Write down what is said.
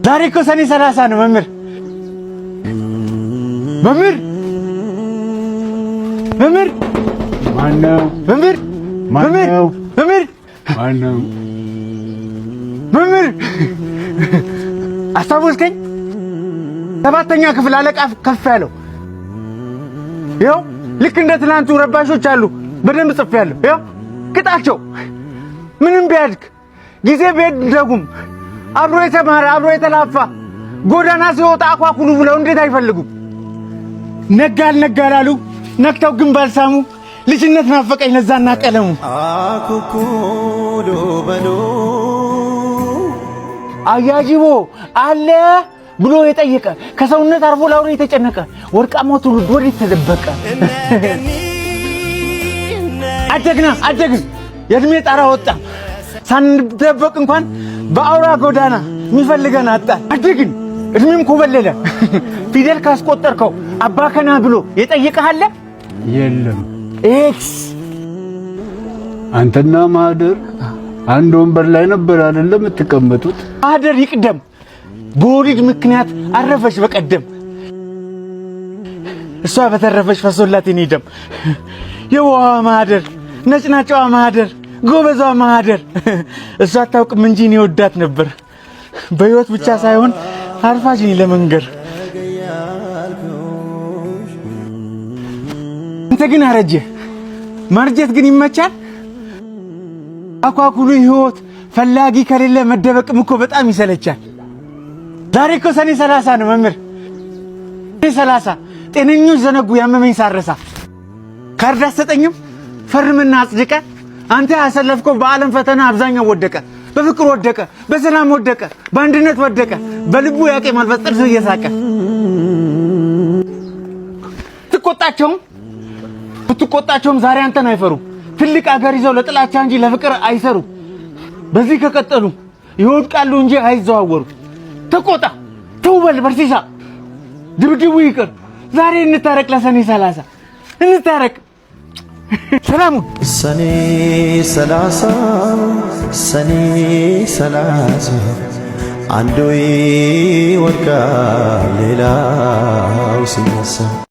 ዛሬ እኮ ሰኔ 30 ነው መምህር ማነው አስታወስከኝ? ሰባተኛ ክፍል አለቃ ከፍ ያለው ይኸው ልክ እንደ ትናንቱ ረባሾች አሉ። በደንብ ጽፌያለሁ። ይኸው ቅጣቸው። ምንም ቢያድግ ጊዜ ቢሄድ ደጉም አብሮ የተማረ አብሮ የተላፋ ጎዳና ሲወጣ አኳኩሉ ብለው እንዴት አይፈልጉም? ነጋ አልነጋላሉ ነክተው ግን ባልሳሙ ልጅነት ናፈቀኝ ለዛና ቀለሙ አኩኩሉ በሉ አያጂቦ አለ ብሎ የጠየቀ ከሰውነት አርፎ ላውሬ የተጨነቀ ወርቃማው ትውልድ ወዴት ተደበቀ? አደግን የእድሜ ጣራ ወጣ ሳንደበቅ እንኳን በአውራ ጎዳና የሚፈልገን አጣ። አደግን እድሜም ኮበለለ ፊደል ካስቆጠርከው አባከና ብሎ የጠየቀህ አለ የለም። ኤክስ አንተና ማህደር አንድ ወንበር ላይ ነበር አይደለም የምትቀመጡት? ማህደር ይቅደም በወሊድ ምክንያት አረፈች በቀደም እሷ በተረፈች ፈሶላት የኔ ደም የዋዋ ማህደር ነጭናጫዋ ማህደር ጎበዟ ማህደር እሷ አታውቅም እንጂ እኔ ወዳት ነበር በህይወት ብቻ ሳይሆን አርፋጅ ነኝ ለመንገር። አንተ ግን አረጀ ማርጀት ግን ይመቻል። አኳኩሉ ህይወት ፈላጊ ከሌለ መደበቅም እኮ በጣም ይሰለቻል። ዛሬ እኮ ሰኔ 30 ነው መምህር ሰኔ 30 ጤነኞች ዘነጉ ያመመኝ ሳረሳ ካርድ አትሰጠኝም ፈርምና አጽድቀ አንተ ያሰለፍከው በዓለም ፈተና አብዛኛው ወደቀ። በፍቅር ወደቀ፣ በሰላም ወደቀ፣ በአንድነት ወደቀ። በልቡ ያቄማል በጥርስ እየሳቀ ትቆጣቸውም ዛሬ አንተን አይፈሩ። ትልቅ አገር ይዘው ለጥላቻ እንጂ ለፍቅር አይሰሩ። በዚህ ከቀጠሉ ይወድቃሉ እንጂ አይዘዋወሩ። ተቆጣ ተውበል በርሲሳ ድብድቡ ይቅር። ዛሬ እንታረቅ ለሰኔ 30 እንታረቅ። ሰላሙ ሰኔ 30 አንዱ ይወድቃል ሌላው ሲነሳ